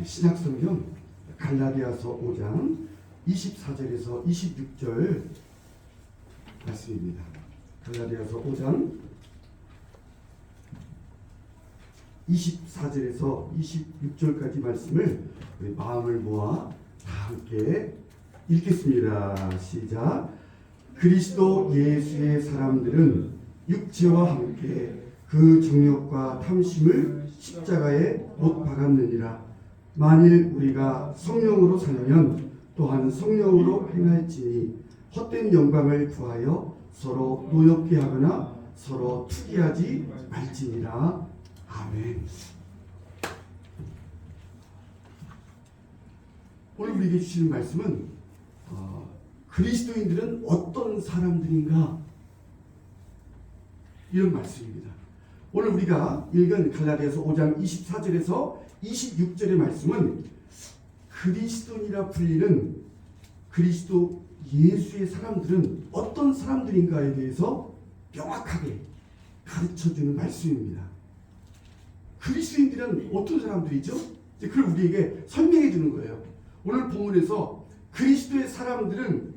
신약성경 갈라디아서 5장 24절에서 26절 말씀입니다. 갈라디아서 5장 24절에서 26절까지 말씀을 우리 마음을 모아 다 함께 읽겠습니다. 시작. 그리스도 예수의 사람들은 육체와 함께 그 정욕과 탐심을 십자가에 못 박았느니라. 만일 우리가 성령으로 살면 또한 성령으로 행할지니 헛된 영광을 구하여 서로 노엽게 하거나 서로 투기하지 말지니라. 아멘. 오늘 우리에게 주시는 말씀은 그리스도인들은 어떤 사람들인가, 이런 말씀입니다. 오늘 우리가 읽은 갈라디아서 5장 24절에서 26절의 말씀은 그리스도인이라 불리는 그리스도 예수의 사람들은 어떤 사람들인가에 대해서 명확하게 가르쳐주는 말씀입니다. 그리스도인들은 어떤 사람들이죠? 그걸 우리에게 설명해 주는 거예요. 오늘 본문에서 그리스도의 사람들은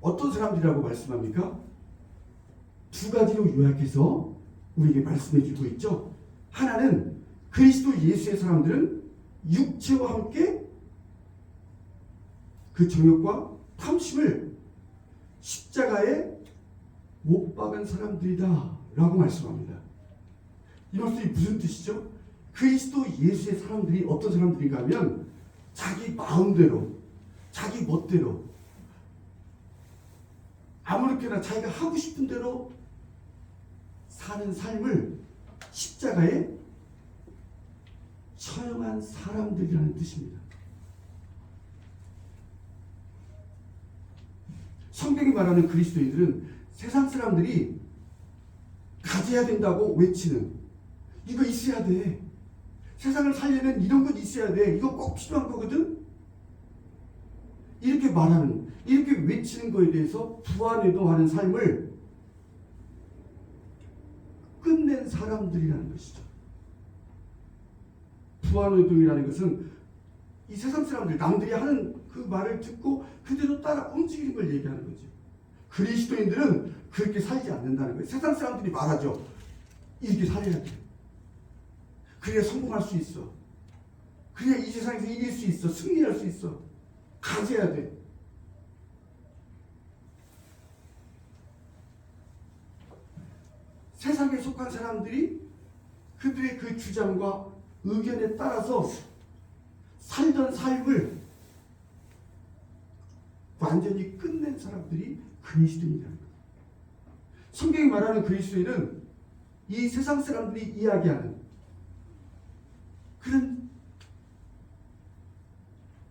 어떤 사람들이라고 말씀합니까? 두 가지로 요약해서 우리에게 말씀해 주고 있죠. 하나는 그리스도 예수의 사람들은 육체와 함께 그 정욕과 탐심을 십자가에 못 박은 사람들이다 라고 말씀합니다. 이 말씀이 무슨 뜻이죠? 그리스도 예수의 사람들이 어떤 사람들인가 하면 자기 마음대로, 자기 멋대로, 아무렇게나 자기가 하고 싶은 대로 사는 삶을 십자가에 처형한 사람들이라는 뜻입니다. 성경이 말하는 그리스도인들은 세상 사람들이 가져야 된다고 외치는, 이거 있어야 돼, 세상을 살려면 이런 것 있어야 돼, 이거 꼭 필요한 거거든, 이렇게 말하는, 이렇게 외치는 거에 대해서 부안해동하는 삶을 끝낸 사람들이라는 것이죠. 부안해동이라는 것은 이 세상 사람들, 남들이 하는 그 말을 듣고 그대로 따라 움직이는 걸 얘기하는 거죠. 그리스도인들은 그렇게 살지 않는다는 거예요. 세상 사람들이 말하죠. 이렇게 살아야 돼, 그래야 성공할 수 있어, 그래야 이 세상에서 이길 수 있어, 승리할 수 있어, 가져야 돼. 세상에 속한 사람들이 그들의 그 주장과 의견에 따라서 살던 삶을 완전히 끝낸 사람들이 그리스도인이라는 거예요. 성경이 말하는 그리스도인은 이 세상 사람들이 이야기하는 그런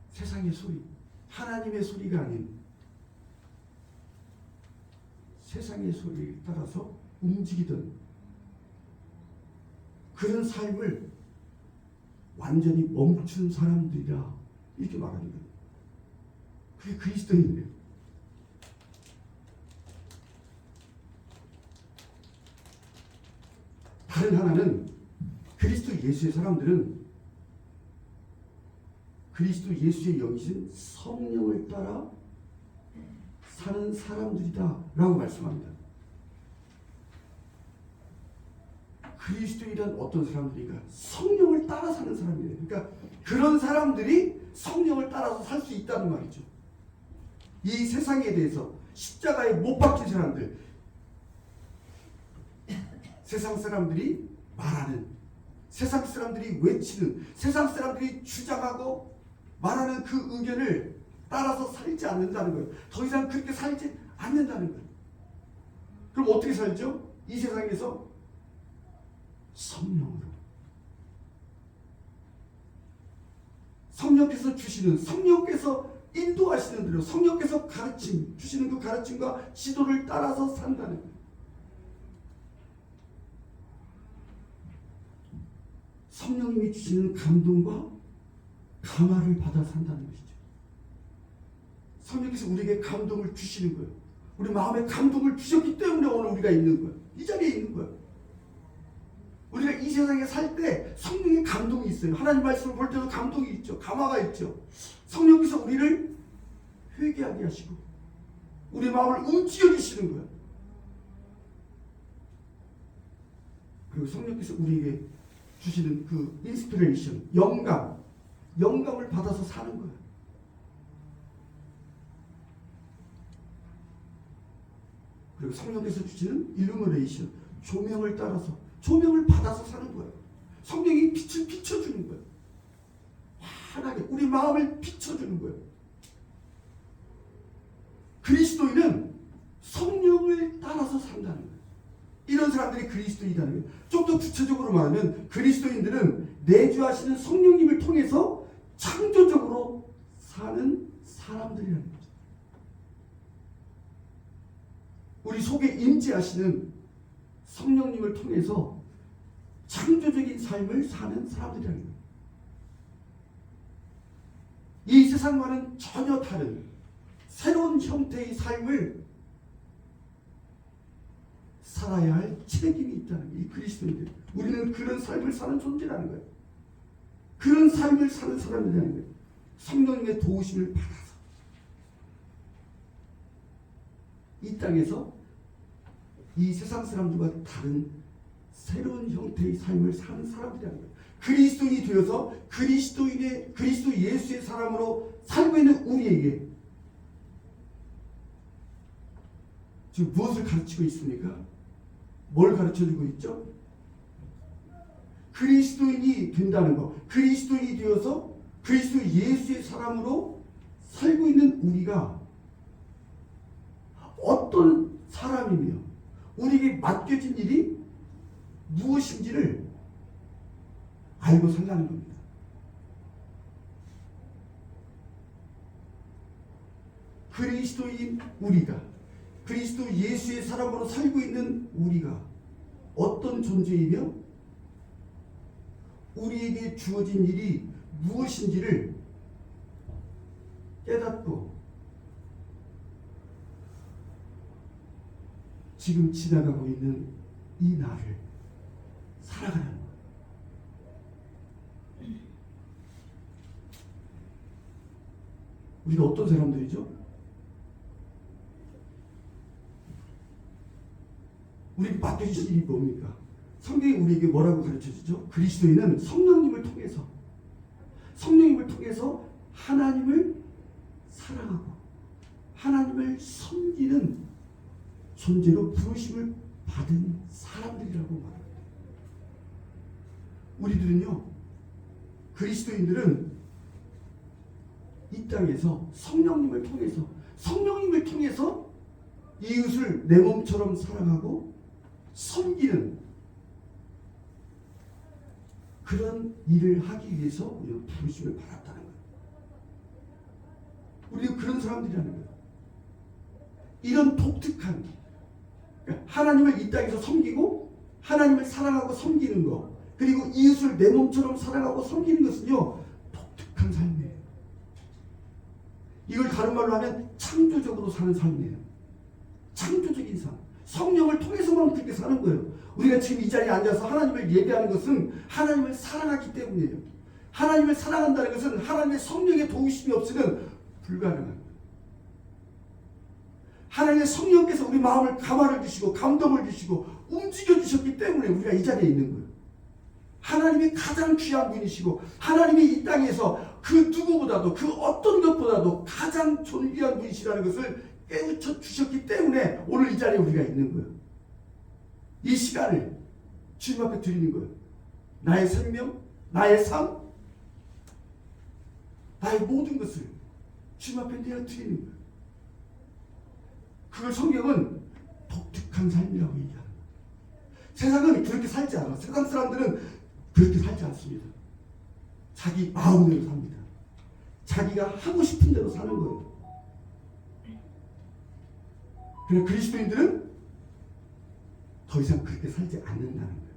세상의 소리, 하나님의 소리가 아닌 세상의 소리에 따라서 움직이던 그런 삶을 완전히 멈춘 사람들이라, 이렇게 말하는 거예요. 그게 그리스도인이에요. 다른 하나는 그리스도 예수의 사람들은 그리스도 예수의 영이신 성령을 따라 사는 사람들이다 라고 말씀합니다. 그리스도인이란 어떤 사람들인가? 성령을 따라 사는 사람이에요. 그러니까 그런 사람들이 성령을 따라서 살 수 있다는 말이죠. 이 세상에 대해서 십자가에 못 박힌 사람들, 세상 사람들이 말하는, 세상 사람들이 외치는, 세상 사람들이 주장하고 말하는 그 의견을 따라서 살지 않는다는 거예요. 더 이상 그렇게 살지 않는다는 거예요. 그럼 어떻게 살죠? 이 세상에서 성령으로, 성령께서 주시는, 성령께서 인도하시는 대로, 성령께서 가르침 주시는 그 가르침과 지도를 따라서 산다는 거예요. 성령님이 주시는 감동과 감화를 받아 산다는 것이죠. 성령께서 우리에게 감동을 주시는 거예요. 우리 마음에 감동을 주셨기 때문에 오늘 우리가 있는 거예요. 이 자리에 있는 거예요. 우리가 이 세상에 살 때 성령의 감동이 있어요. 하나님 말씀을 볼 때도 감동이 감화가 있죠. 성령께서 우리를 회개하게 하시고 우리 마음을 움직여주시는 거예요. 그리고 성령께서 우리에게 주시는 그 인스피레이션, 영감을 받아서 사는 거예요. 그리고 성령께서 주시는 일루미네이션, 조명을 따라서 조명을 받아서 사는 거예요. 성령이 빛을 비춰주는 거예요. 환하게 우리 마음을 비춰주는 거예요. 그리스도인은 성령을 따라서 산다는 거예요. 이런 사람들이 그리스도인이라는 거예요. 좀 더 구체적으로 말하면 그리스도인들은 내주하시는 성령님을 통해서 창조적으로 사는 사람들이라는 거죠. 우리 속에 임재하시는 성령님을 통해서 창조적인 삶을 사는 사람들이라는 거예요. 이 세상과는 전혀 다른 새로운 형태의 삶을 살아야 할 책임이 있다는 거예요. 이 그리스도인들. 우리는 그런 삶을 사는 존재라는 거예요. 그런 삶을 사는 사람이라는 거예요. 성령님의 도우심을 받아서 이 땅에서 이 세상 사람들과 다른 새로운 형태의 삶을 사는 사람들이라는 거예요. 그리스도인이 되어서 그리스도 예수의 사람으로 살고 있는 우리에게 지금 무엇을 가르치고 있습니까? 뭘 가르쳐주고 있죠? 그리스도인이 된다는 것, 그리스도인이 되어서 그리스도 예수의 사람으로 살고 있는 우리가 어떤 사람이며 우리에게 맡겨진 일이 무엇인지를 알고 살라는 겁니다. 그리스도인 우리가, 그리스도 예수의 사람으로 살고 있는 우리가 어떤 존재이며 우리에게 주어진 일이 무엇인지를 깨닫고 지금 지나가고 있는 이 날을 살아가는 거예요. 우리가 어떤 사람들이죠? 우리에게 맡겨주신 일이 뭡니까? 성경이 우리에게 뭐라고 가르쳐주죠? 그리스도인은 성령님을 통해서 하나님을 사랑하고 하나님을 섬기는 존재로 부르심을 받은 사람들이라고 말합니다. 우리들은요, 그리스도인들은 이 땅에서 성령님을 통해서 이웃을 내 몸처럼 사랑하고 섬기는 그런 일을 하기 위해서 우리는 부르심을 받았다는 거예요. 우리는 그런 사람들이라는 거예요. 이런 독특한, 하나님을 이 땅에서 섬기고 하나님을 사랑하고 섬기는 것, 그리고 이웃을 내 몸처럼 사랑하고 섬기는 것은요, 독특한 삶이에요. 이걸 다른 말로 하면 창조적으로 사는 삶이에요. 창조적인 삶. 성령을 통해서만 그렇게 사는 거예요. 우리가 지금 이 자리에 앉아서 하나님을 예배하는 것은 하나님을 사랑하기 때문이에요. 하나님을 사랑한다는 것은 하나님의 성령의 도우심이 없으면 불가능한 거예요. 하나님의 성령께서 우리 마음을 감화를 주시고 감동을 주시고 움직여 주셨기 때문에 우리가 이 자리에 있는 거예요. 하나님이 가장 귀한 분이시고 하나님이 이 땅에서 그 누구보다도 그 어떤 것보다도 가장 존귀한 분이시라는 것을 깨우쳐 주셨기 때문에 오늘 이 자리에 우리가 있는 거예요. 이 시간을 주님 앞에 드리는 거예요. 나의 생명, 나의 삶, 나의 모든 것을 주님 앞에 내어 드리는 거예요. 그걸 성경은 독특한 삶이라고 얘기하는 거예요. 세상은 그렇게 살지 않아. 세상 사람들은 그렇게 살지 않습니다. 자기 마음대로 삽니다. 자기가 하고 싶은 대로 사는 거예요. 그래서 그리스도인들은 더 이상 그렇게 살지 않는다는 거예요.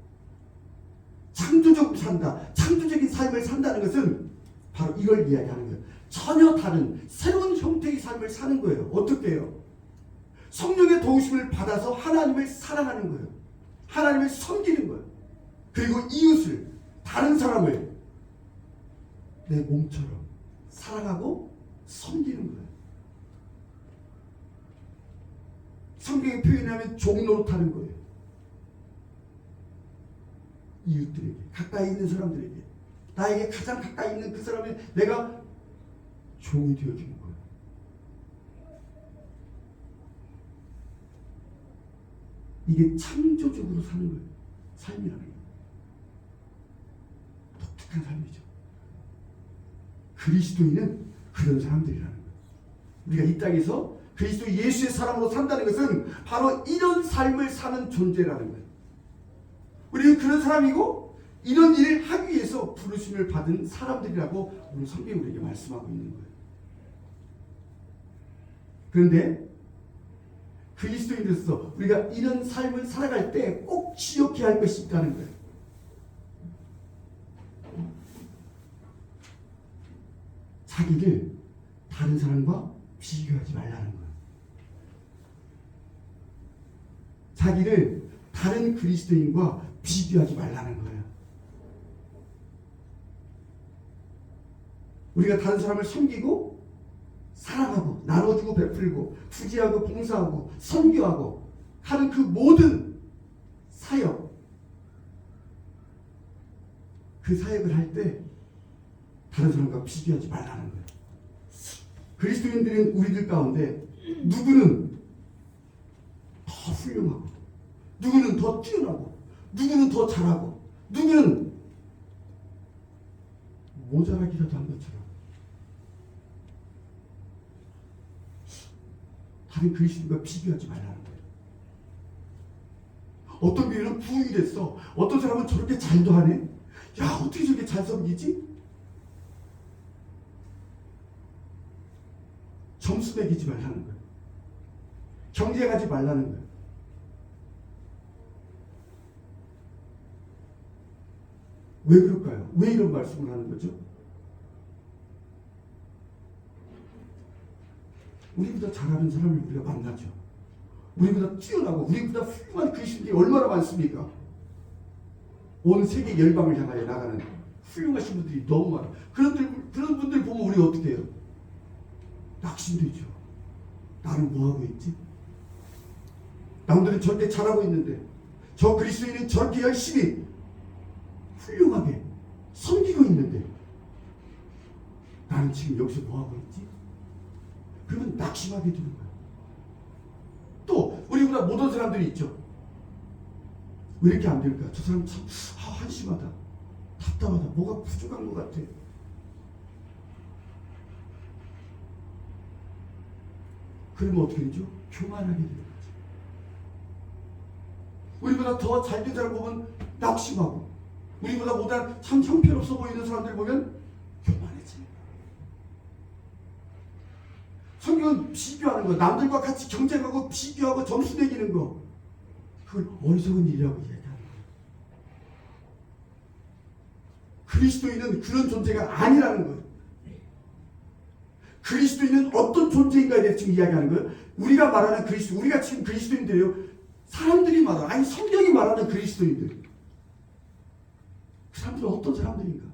창조적으로 산다. 창조적인 삶을 산다는 것은 바로 이걸 이야기하는 거예요. 전혀 다른 새로운 형태의 삶을 사는 거예요. 어떻게 해요? 성령의 도우심을 받아서 하나님을 사랑하는 거예요. 하나님을 섬기는 거예요. 그리고 이웃을, 다른 사람을 내 몸처럼 사랑하고 섬기는 거예요. 성경의 표현하면 종노릇하는 거예요. 이웃들에게, 가까이 있는 사람들에게, 나에게 가장 가까이 있는 그 사람에 내가 종이 되어주는 거예요. 이게 창조적으로 사는 거예요. 삶이라는 게 독특한 삶이죠. 그리스도인은 그런 사람들이라는 거예요. 우리가 이 땅에서 그리스도 예수의 사람으로 산다는 것은 바로 이런 삶을 사는 존재라는 거예요. 우리는 그런 사람이고 이런 일을 하기 위해서 부르심을 받은 사람들이라고 오늘 성경이 우리에게 말씀하고 있는 거예요. 그런데 그리스도인으로서 우리가 이런 삶을 살아갈 때 꼭 기억해야 할 것이 있다는 거예요. 자기를 다른 사람과 비교하지 말라는 거예요. 자기를 다른 그리스도인과 비교하지 말라는 거예요. 우리가 다른 사람을 섬기고 사랑하고 나눠주고 베풀고 부지하고 봉사하고 선교하고 하는 그 모든 사역, 그 사역을 할 때 다른 사람과 비교하지 말라는 거예요. 그리스도인들은 우리들 가운데 누구는 더 훌륭하고 누구는 더 뛰어나고 누구는 더 잘하고 누구는 모자라기라도 한 것처럼 다른 그리스도인과 비교하지 말라는 거예요. 어떤 교회는 부흥이 됐어. 어떤 사람은 저렇게 잘도 하네. 야, 어떻게 저렇게 잘 섬기지? 점수 매기지 말라는 거예요. 경쟁하지 말라는 거예요. 왜 그럴까요? 왜 이런 말씀을 하는 거죠? 우리보다 잘하는 사람을 우리가 만나죠. 우리보다 뛰어나고 우리보다 훌륭한 그리스도인이 얼마나 많습니까? 온 세계 열방을 향하여 나가는 훌륭하신 분들이 너무 많아요. 그런 분들 보면 우리가 어떻게 해요? 낙심되죠. 나는 뭐하고 있지? 남들은 저렇게 잘하고 있는데 저 그리스도인은 저렇게 열심히 훌륭하게 섬기고 있는데 나는 지금 여기서 뭐하고 있지? 그러면 낙심하게 되는 거예요. 또 우리보다 못한 사람들이 있죠. 왜 이렇게 안 될까? 저 사람 참 한심하다, 답답하다, 뭐가 부족한 것 같아. 그러면 어떻게 되죠? 교만하게 되는 거죠. 우리보다 더 잘된 사람 보면 낙심하고 우리보다 못한 참 형편없어 보이는 사람들 보면 교만해집니다. 성경은 비교하는 거, 남들과 같이 경쟁하고 비교하고 점수 매기는 거, 그걸 어리석은 일이라고 얘기하는 거예요. 그리스도인은 그런 존재가 아니라는 거예요. 그리스도인은 어떤 존재인가에 대해서 지금 이야기하는 거예요. 우리가 말하는 그리스도, 우리가 지금 그리스도인들이에요. 사람들이 말하는, 아니 성경이 말하는 그리스도인들, 그 사람들은 어떤 사람들인가?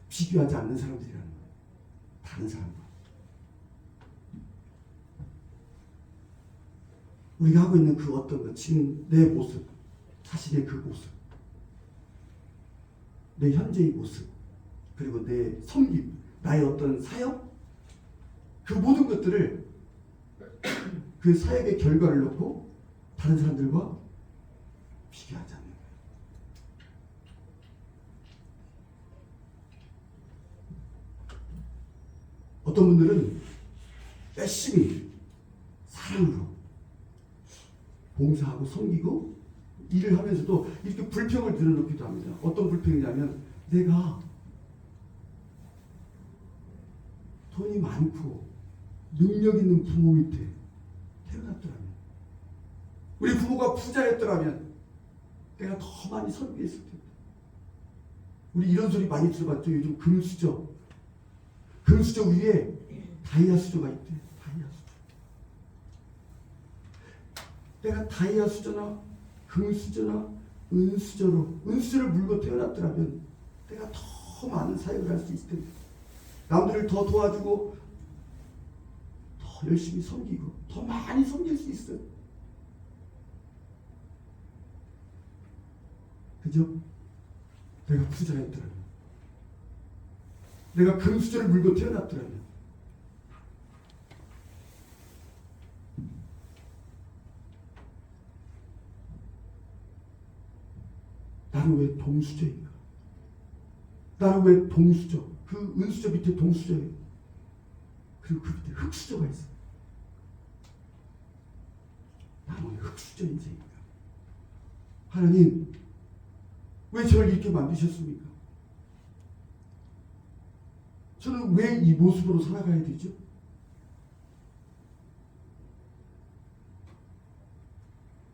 비교하지 않는 사람들이라는 거예요. 다른 사람과. 우리가 하고 있는 그 어떤 것, 지금 내 모습, 자신의 그 모습, 내 현재의 모습, 그리고 내 섬김, 나의 어떤 사역, 그 모든 것들을 그 사역의 결과를 놓고 다른 사람들과 비교하지 않는 거예요. 어떤 분들은 열심히 사랑으로 봉사하고 섬기고 일을 하면서도 이렇게 불평을 늘어놓기도 합니다. 어떤 불평이냐면 내가 돈이 많고 능력 있는 부모 밑에 태어났더라면, 우리 부모가 부자였더라면 내가 더 많이 섬기했을 텐데. 우리 이런 소리 많이 들어봤죠. 요즘 금수저 위에 다이아 수저가 있대. 다이아 수저. 내가 다이아 수저나 금수저나 은수저를 물고 태어났더라면 내가 더 많은 사역을 할 수 있을 텐데, 남들을 더 도와주고 더 열심히 섬기고 더 많이 섬길 수 있어요. 그죠? 내가 부자였더라면, 내가 금수저를 물고 태어났더라면, 나는 왜 동수저인가? 나는 왜 동수저? 그 은수저 밑에 동수저예요. 그리고 그 밑에 흙수저가 있어. 나는 왜 흙수저 인생인가? 하나님, 왜 저를 이렇게 만드셨습니까? 저는 왜 이 모습으로 살아가야 되죠?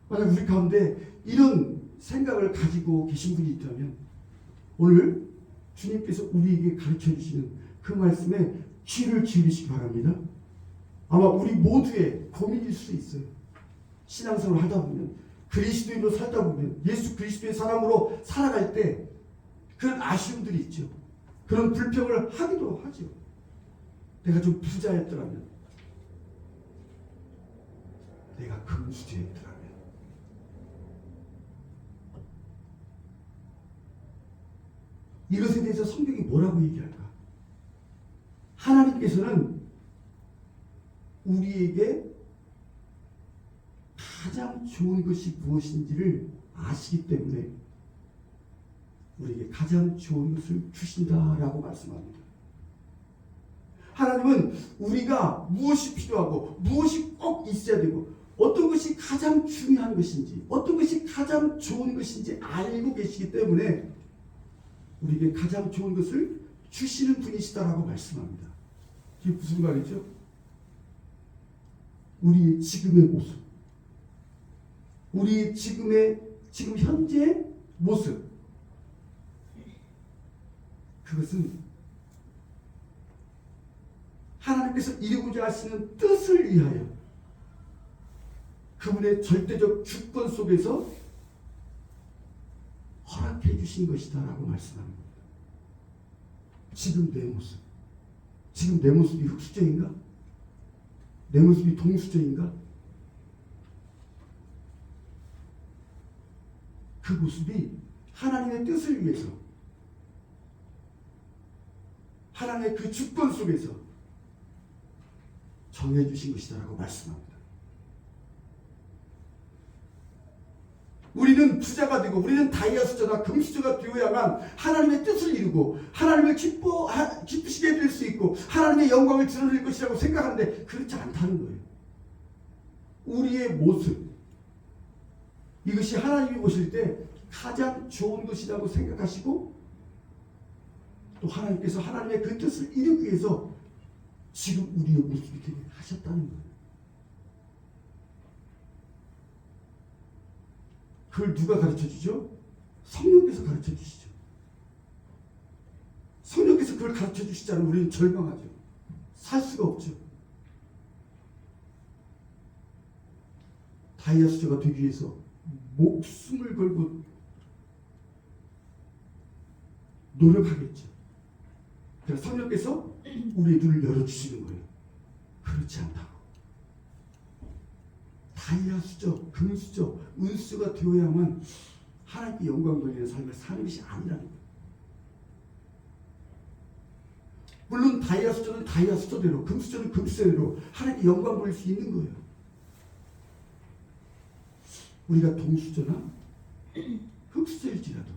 만약 우리 가운데 이런 생각을 가지고 계신 분이 있다면, 오늘 주님께서 우리에게 가르쳐 주시는 그 말씀에 귀를 기울이시기 바랍니다. 아마 우리 모두의 고민일 수 있어요. 신앙생활을 하다 보면, 그리스도인으로 살다 보면, 예수 그리스도의 사람으로 살아갈 때 그런 아쉬움들이 있죠. 그런 불평을 하기도 하죠. 내가 좀 부자였더라면, 내가 금수저였더라면. 이것에 대해서 성경이 뭐라고 얘기할까? 하나님께서는 우리에게 가장 좋은 것이 무엇인지를 아시기 때문에 우리에게 가장 좋은 것을 주신다라고 말씀합니다. 하나님은 우리가 무엇이 필요하고 무엇이 꼭 있어야 되고 어떤 것이 가장 중요한 것인지, 어떤 것이 가장 좋은 것인지 알고 계시기 때문에 우리에게 가장 좋은 것을 주시는 분이시다라고 말씀합니다. 이게 무슨 말이죠? 우리의 지금의 모습, 우리의 지금 현재의 모습, 그것은 하나님께서 이루고자 하시는 뜻을 위하여 그분의 절대적 주권 속에서 허락해 주신 것이다라고 말씀합니다. 지금 내 모습, 지금 내 모습이 흙수저인가? 내 모습이 동수저인가? 그 모습이 하나님의 뜻을 위해서, 하나님의 그 주권 속에서 정해주신 것이다라고 말씀합니다. 우리는 부자가 되고 우리는 다이아 수저나 금수저가 되어야만 하나님의 뜻을 이루고 하나님을 기쁘시게 해드릴 수 있고 하나님의 영광을 드러낼 것이라고 생각하는데 그렇지 않다는 거예요. 우리의 모습, 이것이 하나님이 보실 때 가장 좋은 것이라고 생각하시고 또 하나님께서 하나님의 그 뜻을 이루기 위해서 지금 우리의 모습이 되게 하셨다는 거예요. 그걸 누가 가르쳐주죠? 성령께서 가르쳐주시죠. 성령께서 그걸 가르쳐주시지 않으면 우리는 절망하죠. 살 수가 없죠. 다이아 수저가 되기 위해서 목숨을 걸고 노력하겠죠. 그래서 성령께서 우리의 눈을 열어주시는 거예요. 그렇지 않다고. 다이아 수저, 금수저, 은수저가 되어야만 하나님께 영광 돌리는 삶을 사는 것이 아니라는 거예요. 물론 다이아 수저는 다이아 수저대로, 금수저는 금수저대로 하나님께 영광 돌릴 수 있는 거예요. 우리가 동수저나 흙수저일지라도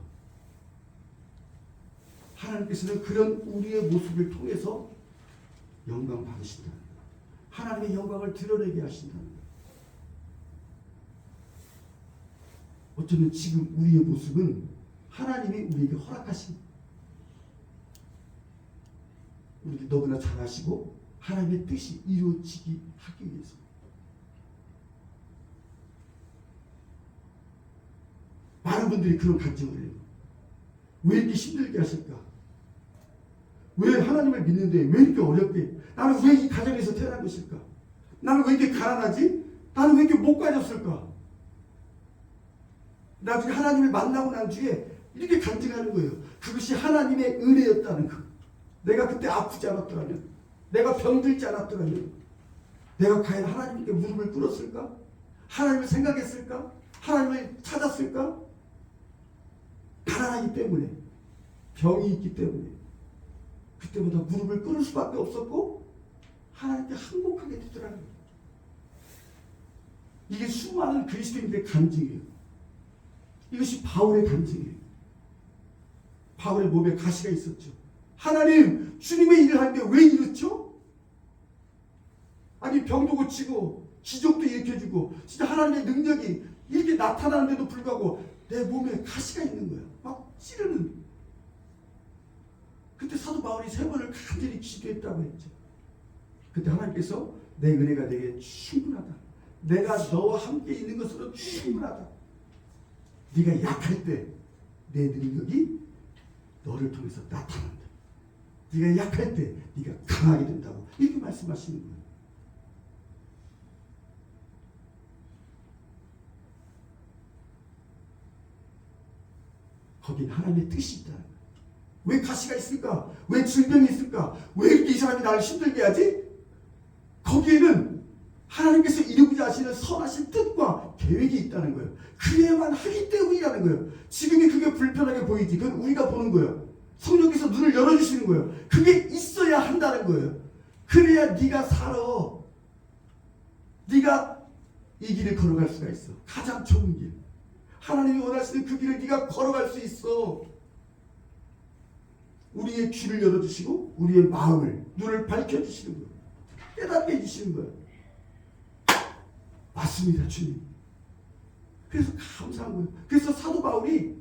하나님께서는 그런 우리의 모습을 통해서 영광 받으신다는 거예요. 하나님의 영광을 드러내게 하신다는 거예요. 어쩌면 지금 우리의 모습은 하나님이 우리에게 허락하신, 우리를 너무나 잘 아시고 하나님의 뜻이 이루어지기 하기 위해서 많은 분들이 그런 간증을 해요. 왜 이렇게 힘들게 하실까? 왜 하나님을 믿는데 왜 이렇게 어렵게, 나는 왜 이 가정에서 태어난 것일까? 나는 왜 이렇게 가난하지? 나는 왜 이렇게 못 가졌을까? 나중에 하나님을 만나고 난 뒤에 이렇게 간증하는 거예요. 그것이 하나님의 은혜였다는 거. 내가 그때 아프지 않았더라면, 내가 병들지 않았더라면, 내가 과연 하나님께 무릎을 꿇었을까? 하나님을 생각했을까? 하나님을 찾았을까? 가난하기 때문에, 병이 있기 때문에 그때보다 무릎을 꿇을 수밖에 없었고 하나님께 항복하게 되더라고요. 이게 수많은 그리스도인들의 간증이에요. 이것이 바울의 간증이에요. 바울의 몸에 가시가 있었죠. 하나님, 주님의 일을 하는데 왜 이렇죠? 아니, 병도 고치고 기적도 일으켜주고 진짜 하나님의 능력이 이렇게 나타나는데도 불구하고 내 몸에 가시가 있는 거예요. 막 찌르는. 그때 사도 바울이 3번을 간절히 기도했다고 했죠. 그때 하나님께서 내 은혜가 내게 충분하다. 내가 너와 함께 있는 것으로 충분하다. 네가 약할 때 내 능력이 너를 통해서 나타난다. 네가 약할 때 네가 강하게 된다고 이렇게 말씀하시는 거예요. 거긴 하나님의 뜻이 있다. 왜 가시가 있을까? 왜 질병이 있을까? 왜 이렇게 이 사람이 나를 힘들게 하지? 거기에는 하나님께서 이루고자 하시는 선하신 뜻과 계획이 있다는 거예요. 그래야만 하기 때문이라는 거예요. 지금이 그게 불편하게 보이지. 그건 우리가 보는 거예요. 성령께서 눈을 열어주시는 거예요. 그게 있어야 한다는 거예요. 그래야 네가 살아. 네가 이 길을 걸어갈 수가 있어. 가장 좋은 길. 하나님이 원하시는 그 길을 네가 걸어갈 수 있어. 우리의 귀를 열어주시고 우리의 마음을, 눈을 밝혀주시는 거예요. 깨닫게 해주시는 거예요. 맞습니다, 주님. 그래서 감사한 거예요. 그래서 사도 바울이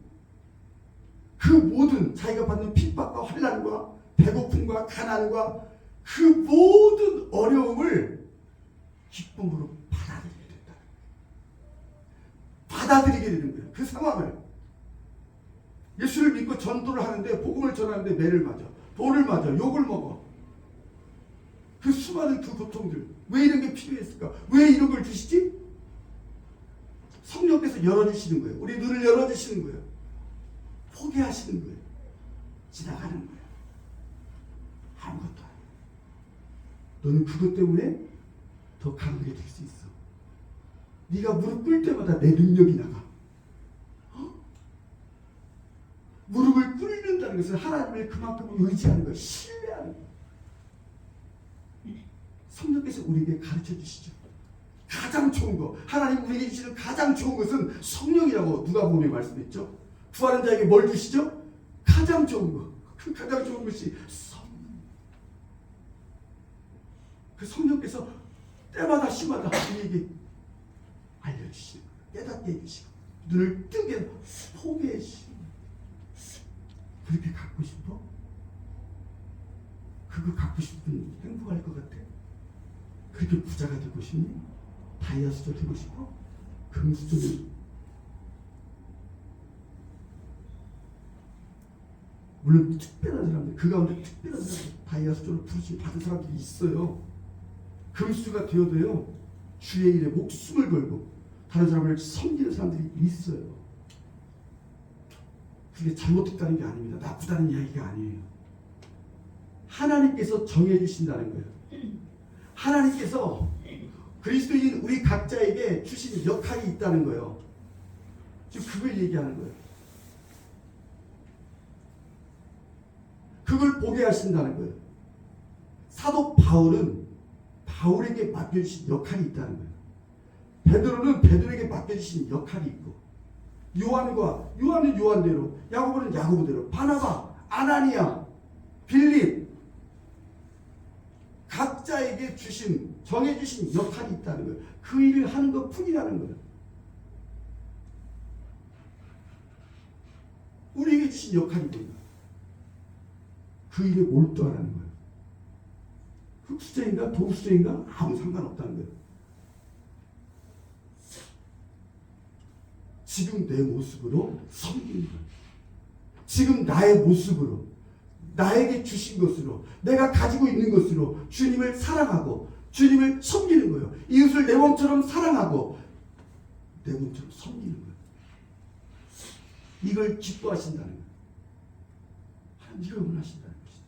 그 모든 자기가 받는 핍박과 환난과 배고픔과 가난과 그 모든 어려움을 기쁨으로 받아들이게 된다. 받아들이게 되는 거예요. 그 상황을. 예수를 믿고 전도를 하는데, 복음을 전하는데 매를 맞아, 돌을 맞아, 욕을 먹어. 그 수많은 그 고통들, 왜 이런 게 필요했을까? 왜 이런 걸 주시지? 성령께서 열어주시는 거예요. 우리 눈을 열어주시는 거예요. 포기하시는 거예요. 지나가는 거예요. 아무것도 아니에요. 너는 그것 때문에 더 강하게 될 수 있어. 네가 무릎 꿇을 때마다 내 능력이 나가. 무릎을 꿇는다는 것은 하나님을 그만큼 의지하는 것, 신뢰하는 것. 성령께서 우리에게 가르쳐 주시죠. 가장 좋은 거, 하나님 우리에게 주시는 가장 좋은 것은 성령이라고 누가복음에 말씀했죠. 구하는 자에게 뭘 주시죠? 가장 좋은 거. 그 가장 좋은 것이 성령. 그 성령께서 때마다 시마다 우리에게 알려주시는 거예요. 깨닫게 해주시고 눈을 뜨게 포기해 주시고. 그렇게 갖고 싶어? 그거 갖고 싶으면 행복할 것 같아? 그렇게 부자가 되고 싶니? 다이아수도 되고 싶어? 금수저는 물론 특별한 사람들, 그 가운데 특별한 사람들, 다이아수조를 부르심 받은 사람들이 있어요. 금수저가 되어도요, 주의 일에 목숨을 걸고 다른 사람을 섬기는 사람들이 있어요. 그게 잘못됐다는 게 아닙니다. 나쁘다는 이야기가 아니에요. 하나님께서 정해주신다는 거예요. 하나님께서 그리스도인 우리 각자에게 주신 역할이 있다는 거예요. 지금 그걸 얘기하는 거예요. 그걸 보게 하신다는 거예요. 사도 바울은 바울에게 맡겨주신 역할이 있다는 거예요. 베드로는 베드로에게 맡겨주신 역할이 있고, 요한은 요한대로, 야고보는 야고보대로, 바나바, 아나니아, 빌립, 각자에게 주신, 정해주신 역할이 있다는 거예요. 그 일을 하는 것 뿐이라는 거예요. 우리에게 주신 역할이 됩니다. 그 일에 몰두하라는 거예요. 흑수저인가 도수저인가 아무 상관없다는 거예요. 지금 내 모습으로 섬기는 거예요. 지금 나의 모습으로, 나에게 주신 것으로, 내가 가지고 있는 것으로 주님을 사랑하고 주님을 섬기는 거예요. 이웃을 내 몸처럼 사랑하고 내 몸처럼 섬기는 거예요. 이걸 기뻐하신다는 거예요. 하나님 이걸 원하신다는 것이죠.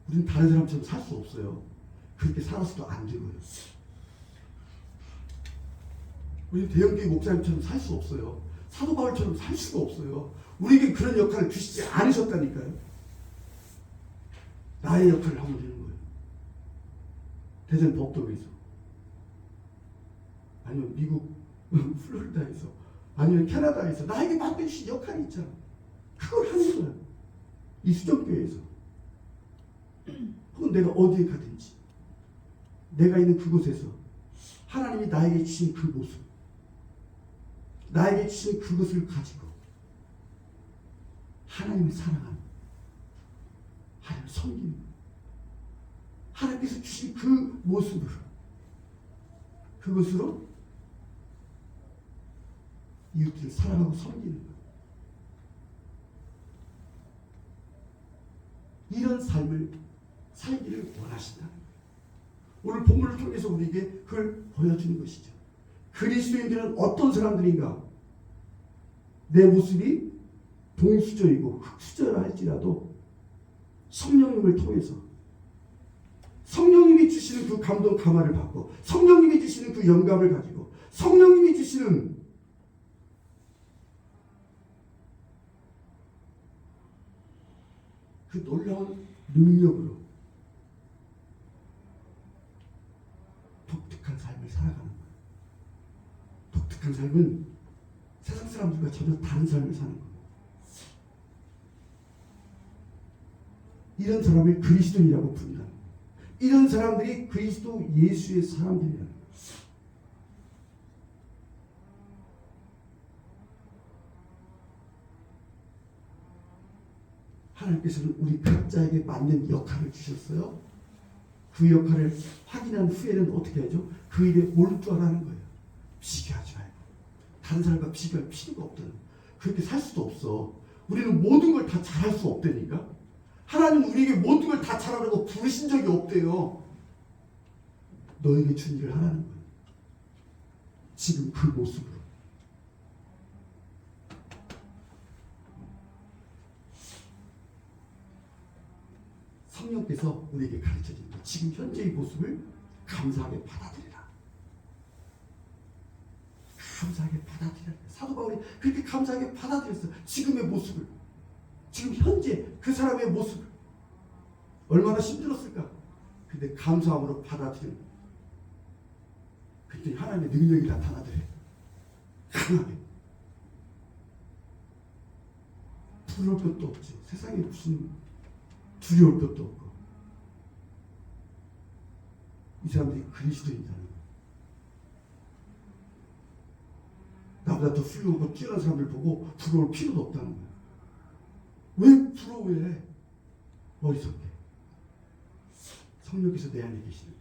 우리는 다른 사람처럼 살 수 없어요. 그렇게 살아서도 안 되고요. 우리는 대형교회 목사님처럼 살 수 없어요. 사도 바울처럼 살 수가 없어요. 우리에게 그런 역할을 주시지 않으셨다니까요. 나의 역할을 하면 되는 거예요. 대전 법도에서, 아니면 미국 플로리다에서, 아니면 캐나다에서 나에게 맡겨주신 역할이 있잖아. 그걸 하는 거예요. 이 수정교회에서. 혹은 내가 어디에 가든지 내가 있는 그곳에서 하나님이 나에게 주신 그 모습, 나에게 주신 그것을 가지고 하나님을 사랑하는, 하나님을 섬기는, 하나님께서 주신 그 모습으로, 그것으로 이웃들을 사랑하고 섬기는 것. 이런 삶을 살기를 원하신다는 거예요. 오늘 본문을 통해서 우리에게 그걸 보여주는 것이죠. 그리스도인들은 어떤 사람들인가? 내 모습이 동수저이고 흑수저라 할지라도 성령님을 통해서, 성령님이 주시는 그 감동 감화를 받고, 성령님이 주시는 그 영감을 가지고, 성령님이 주시는 그 놀라운 능력으로 독특한 삶을 살아가는 거예요. 독특한 삶은 세상 사람들과 전혀 다른 삶을 사는 거예요. 이런 사람을 그리스도인이라고 부른다. 이런 사람들이 그리스도 예수의 사람들이라는 거예요. 하나님께서는 우리 각자에게 맞는 역할을 주셨어요. 그 역할을 확인한 후에는 어떻게 하죠? 그 일에 몰두하라는 거예요. 비교하지 말고. 다른 사람과 비교할 필요가 없다는 거예요. 그렇게 살 수도 없어. 우리는 모든 걸 다 잘할 수 없다니까. 하나님은 우리에게 모든 걸 다 잘하라고 부르신 적이 없대요. 너에게 준 일을 하라는 거예요. 지금 그 모습으로. 성령께서 우리에게 가르쳐준 지금 현재의 모습을 감사하게 받아들이라. 감사하게 받아들이라. 사도 바울이 그렇게 감사하게 받아들였어요. 지금의 모습을, 지금 현재 그 사람의 모습을. 얼마나 힘들었을까. 근데 감사함으로 받아들이는. 그때 하나님의 능력이 나타나더래. 강하게. 두려울 것도 없지. 세상에 무슨 두려울 것도 없고. 이 사람들이 그리스도인이라는 거예요. 나보다 더 훌륭하고 뛰어난 사람들 보고 부러울 필요도 없다는 거예요. 왜 부러워해? 어리석게. 성령께서 내 안에 계시는